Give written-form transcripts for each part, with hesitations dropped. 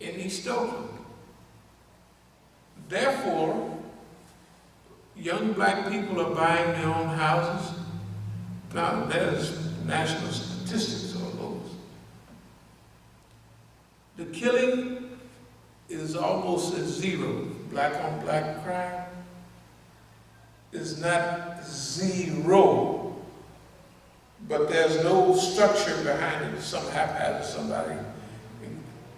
in East Oakland. Therefore, young black people are buying their own houses. Now, there's national statistics on those. The killing is almost at zero. Black on black crime is not zero, but there's no structure behind it. Some haphazard, somebody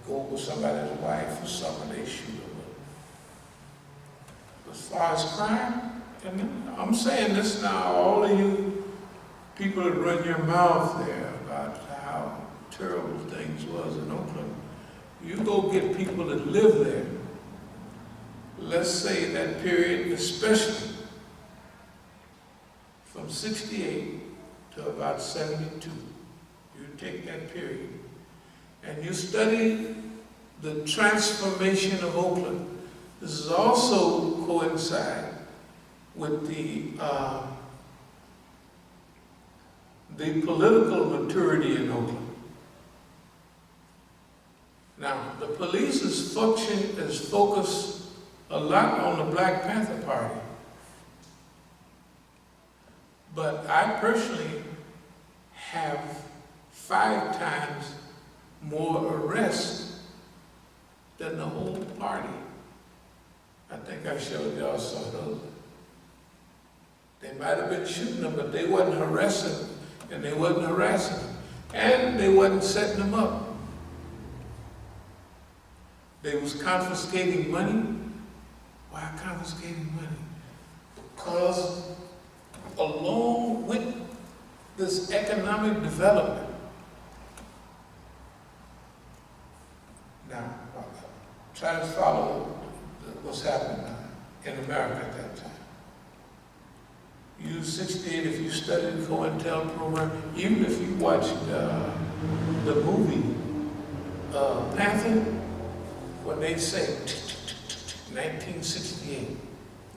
go with somebody's wife or something, they shoot them. As far as crime, and I'm saying this now, all of you people that run your mouth there about how terrible things was in Oakland, you go get people that live there. Let's say that period, especially from 68 to about 72. You take that period and you study the transformation of Oakland. This is also coincide with the political maturity in Oakland. Now, the police's function is focused a lot on the Black Panther Party. But I personally have 5 times more arrests than the whole party. I think I showed y'all some of those. They might have been shooting them, but they wasn't harassing, and they wasn't harassing them, and they wasn't setting them up. They was confiscating money. Why confiscating money? Because along with this economic development, now try to follow what's happening in America at that time. U-68, if you studied the COINTELPRO, even if you watched the movie Panther, when they say 1968,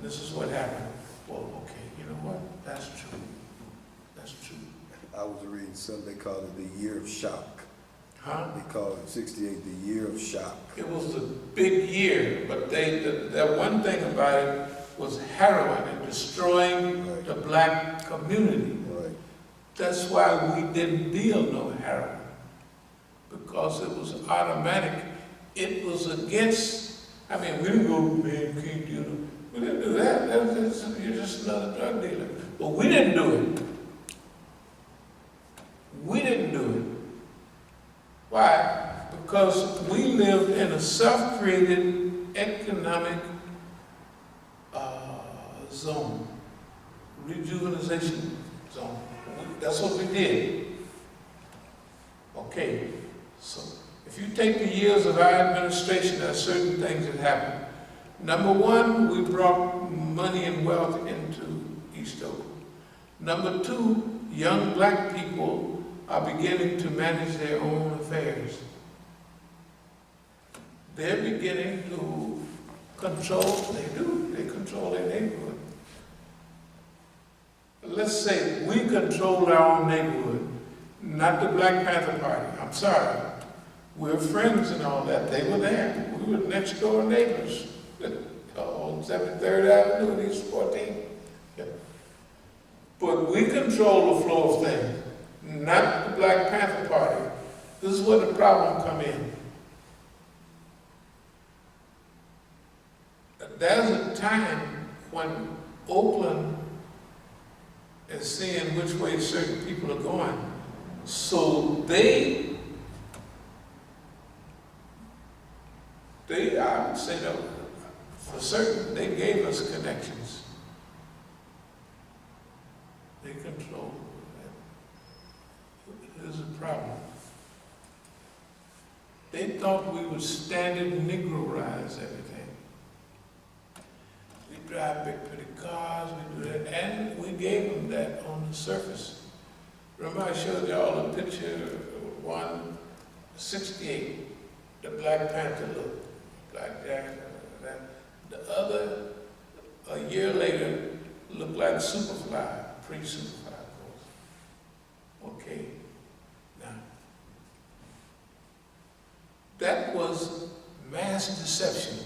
this is what happened. Well, okay, you know what? That's true. That's true. I was reading something, they called it the year of shock. Huh? They called it 68 the year of shock. It was a big year, but that one thing about it was heroin and destroying the black community. Right. That's why we didn't deal no heroin, because it was automatic. It was against, I mean, we didn't go, man, you can't do it. We didn't do that. You're just another drug dealer. But we didn't do it. We didn't do it. Why? Because we lived in a self-created economic zone, rejuvenation zone. That's what we did. Okay, so if you take the years of our administration, there are certain things that happened. Number one, we brought money and wealth into East Oakland. Number two, young black people are beginning to manage their own affairs. They're beginning to control, they control their neighborhood. Let's say we controlled our own neighborhood, not the Black Panther Party. I'm sorry. We're friends and all that. They were there. We were next door neighbors on 73rd Avenue and East 14th. Yeah. But we control the flow of things, not the Black Panther Party. This is where the problem come in. There's a time when Oakland is seeing which way certain people are going. So they I would say that for certain, they gave us connections. They control that. Here's a problem. They thought we would standard Negroize everything. We drive big pretty cars, we do that, and we gave them that on the surface. Remember I showed y'all a picture of 168, the Black Panther look, Black Jacket, that. The other, a year later, looked like Superfly, pre-Superfly, of course. Okay, now, that was Mass deception.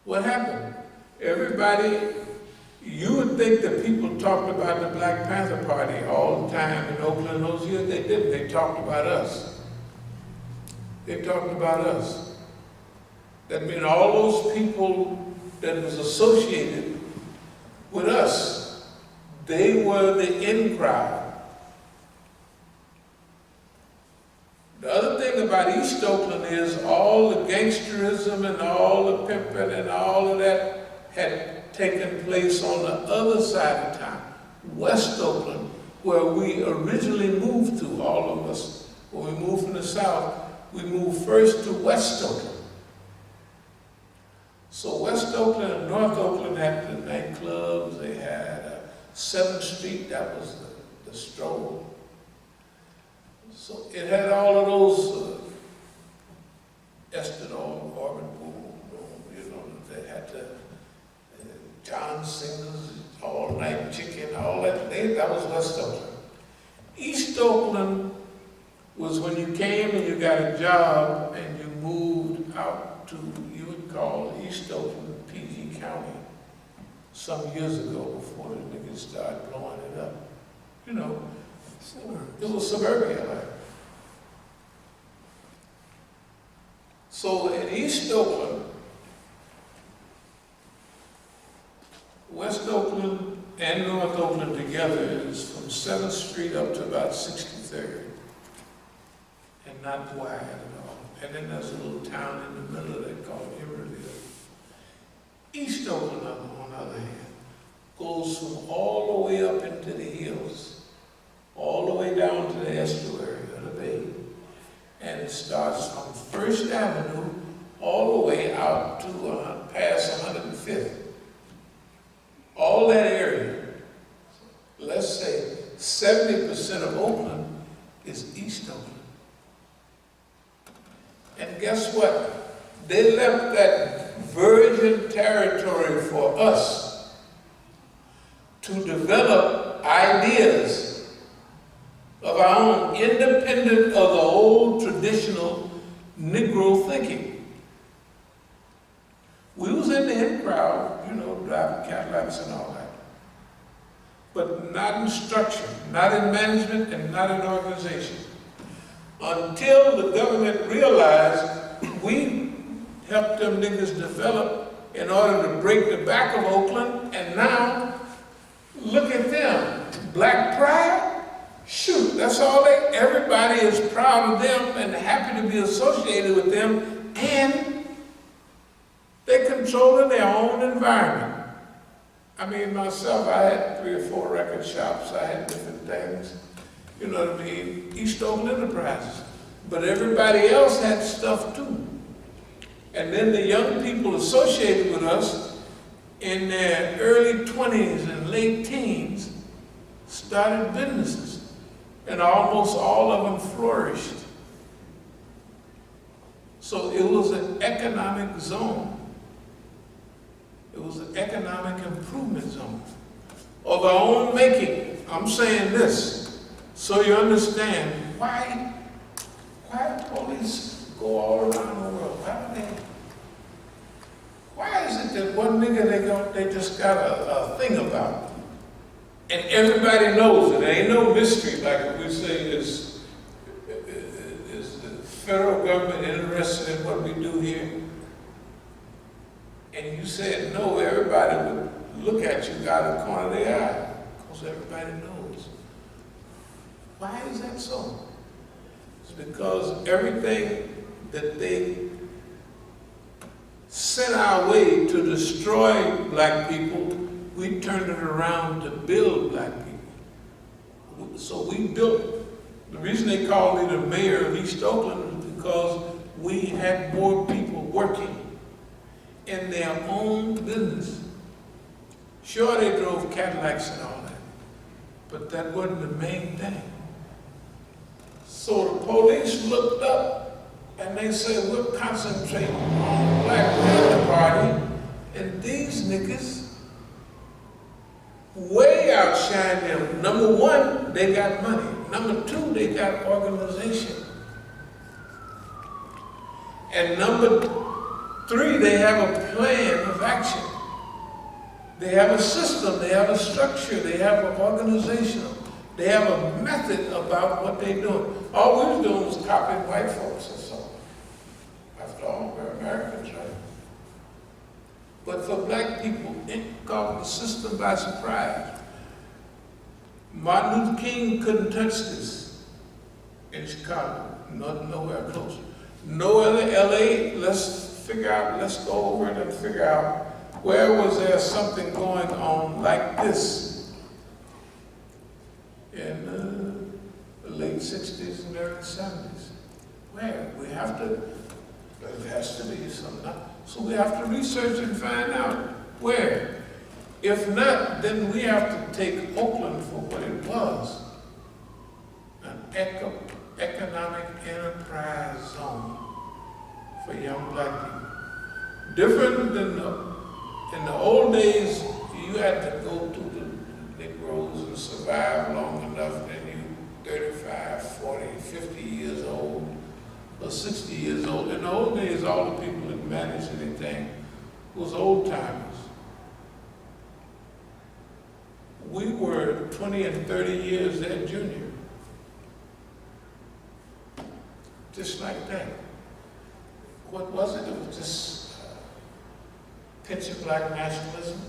What happened? Everybody, you would think that people talked about the Black Panther Party all the time in Oakland those years. They didn't. They talked about us. They talked about us. That means all those people that was associated with us, they were the in crowd. The other thing about East Oakland is all the gangsterism and all the pimping and all of that had taken place on the other side of town, West Oakland, where we originally moved to, all of us. When we moved from the south, we moved first to West Oakland. So West Oakland and North Oakland had the nightclubs, they had 7th Street, that was the stroll. So it had all of those Estadol, Orban Pool, you know, they had the John Singers, all night chicken, all that. That was West Oakland. East Oakland was when you came and you got a job and you moved out to, you would call East Oakland, PG County, some years ago before the niggas started blowing it up. You know, it was suburbia like. So in East Oakland, West Oakland and North Oakland together is from 7th Street up to about 63rd, and not wide at all. And then there's a little town in the middle of it called Emeraldville. East Oakland, on the other hand, goes from all the way up into the hills, all the way down to the estuary of the bay. And it starts from First Avenue all the way out to past 105th. All that area, let's say 70% of Oakland is East Oakland. And guess what? They left that virgin territory for us to develop ideas of our own, independent of the old traditional Negro thinking. We was in the in crowd, you know, driving Cadillacs and all that. But not in structure, not in management, and not in organization. Until the government realized we helped them niggas develop in order to break the back of Oakland, and now, look at them. Black pride? Shoot, that's all everybody is proud of them and happy to be associated with them, and they're controlling their own environment. I mean, myself, I had 3 or 4 record shops, I had different things, you know what I mean, East Oakland Enterprises. But everybody else had stuff too. And then the young people associated with us in their early 20s and late teens started businesses. And almost all of them flourished. So it was an economic zone. It was an economic improvement zone of our own making. I'm saying this so you understand why police go all around the world. Why is it that one nigga they just got a thing about? And everybody knows it. There ain't no mystery, like we say, is the federal government interested in what we do here? And you said no, everybody would look at you out of the corner of their eye, because everybody knows. Why is that so? It's because everything that they sent our way to destroy black people, we turned it around to build black people. So we built it. The reason they called me the mayor of East Oakland is because we had more people working in their own business. Sure, they drove Cadillacs and all that, but that wasn't the main thing. So the police looked up and they said, we're concentrating on the Black Panther Party, and these niggas way outshine them. Number one, they got money. Number two, they got organization. And number three, they have a plan of action. They have a system, they have a structure, they have an organizational, they have a method about what they're doing. All we was doing was copying white folks or so. After all, we're Americans, right? But for black people, it caught the system by surprise. Martin Luther King couldn't touch this in Chicago, nowhere close. No other LA, let's go over it and figure out where was there something going on like this in the late 60s and early 70s. Where? We have to, it has to be something. So we have to research and find out where. If not, then we have to take Oakland for what it was, an economic enterprise zone for young black people. Different than in the old days, you had to go through the Negroes and survive long enough, then you 35, 40, 50 years old, or 60 years old. In the old days, all the people that managed anything was old timers. We were 20 and 30 years their junior. Just like that. What was it? It was just pinch of black nationalism.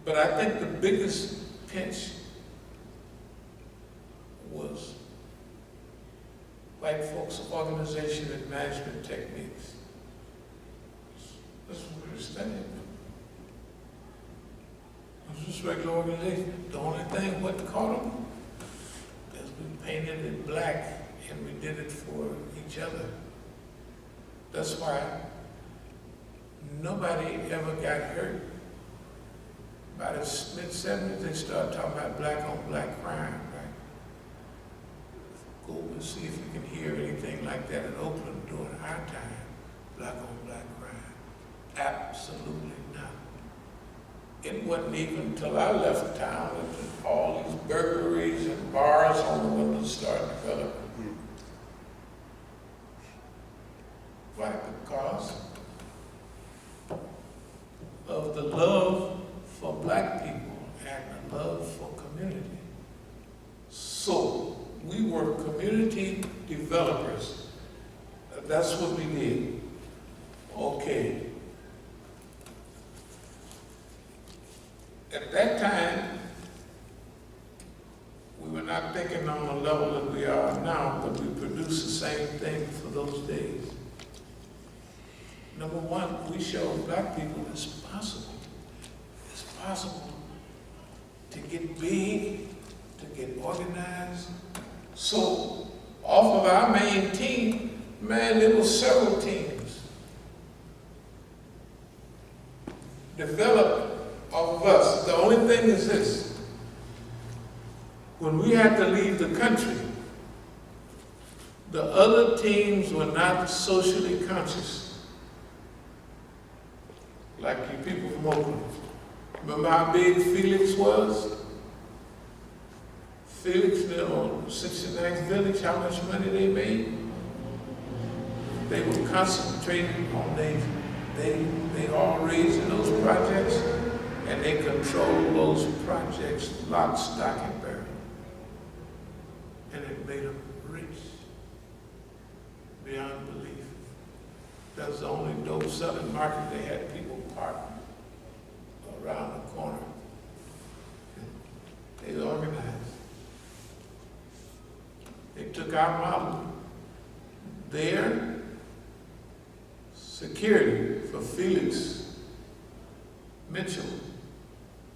But I think the biggest pinch was white folks' organization and management techniques. That's what we were studying. It was just regular organization. The only thing what caught them is we painted it black and we did it for each other. That's why nobody ever got hurt. By the mid-70s, they started talking about black-on-black crime, right? Go and see if you can hear anything like that in Oakland during our time. Black-on-black crime. Absolutely not. It wasn't even until I left town that all these burglaries and bars on the windows started developing. Why? Because of the love for black people and the love for community. So we were community developers. That's what we did. Okay. At that time, we were not thinking on the level that we are now, but we produced the same thing for those days. Number one, we showed black people it's possible. It's possible to get big, to get organized. So, off of our main team, man, there were several teams developed off of us. The only thing is this: when we had to leave the country, the other teams were not socially conscious. Like you people from Oakland. Remember how big Felix was? Felix, on 69th Village, how much money they made? They were concentrating on they all raised in those projects, and they controlled those projects lock, stock, and barrel. And it made them rich beyond belief. That was the only dope selling market. They had people parked around the corner. They organized. They took our model. Their security for Felix Mitchell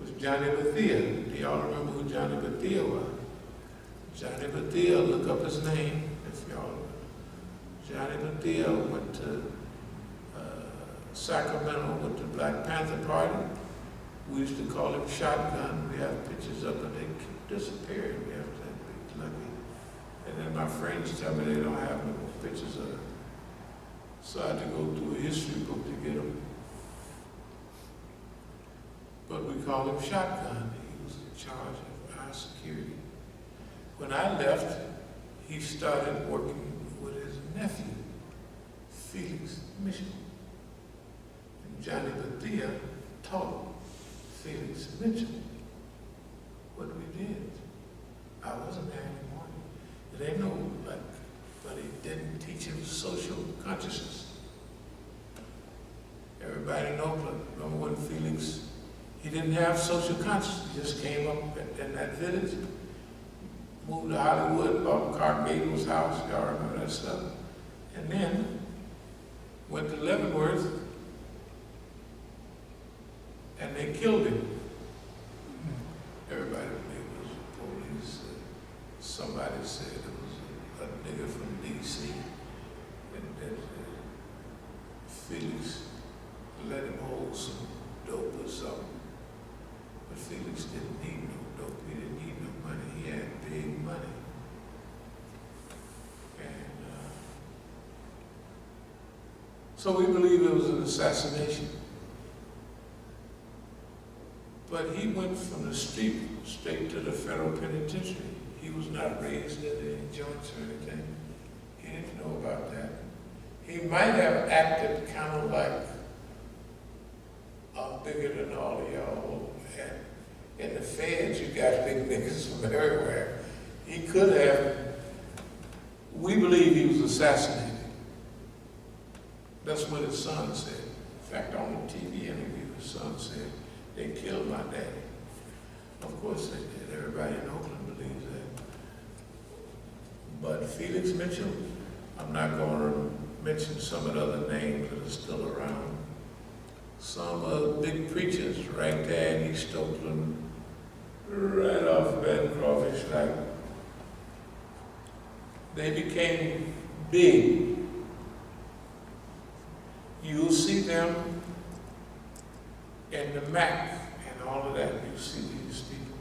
was Johnny Bethea. Do y'all remember who Johnny Bethea was? Johnny Bethea, look up his name if y'all remember. Johnny Bethea went to Sacramento with the Black Panther Party. We used to call him Shotgun. We have pictures of it. They disappeared. We have to be lucky. And then my friends tell me they don't have no pictures of it. So I had to go through a history book to get them. But we call him Shotgun. He was in charge of our security. When I left, he started working with his nephew, Felix Mitchell. And Johnny Bethia taught Felix Mitchell what we did. I wasn't there anymore. It ain't no, like, but he didn't teach him social consciousness. Everybody in Oakland, remember when Felix, he didn't have social consciousness. He just came up in that village, moved to Hollywood, bought Clark Gable's house, y'all remember that stuff. And then went to Leavenworth, and they killed him. Everybody believed it was police. Somebody said it was a nigga from D.C. and that Felix let him hold some dope or something. But Felix didn't need no dope. He didn't need no money. He had big money. And so we believe it was an assassination. But he went from the street straight to the federal penitentiary. He was not raised in any joints or anything. He didn't know about that. He might have acted kind of like, I'm bigger than all of y'all. And in the feds, you got big niggas from everywhere. He could have, we believe he was assassinated. That's what his son said. In fact, on the TV interview, his son said, they killed my daddy. Of course they did. Everybody in Oakland believes that. But Felix Mitchell, I'm not going to mention some of the other names that are still around. Some of the big preachers right there in East Oakland, right off Van Crawfish, like, they became big. You'll see them in the Mac and all of that. You see these people.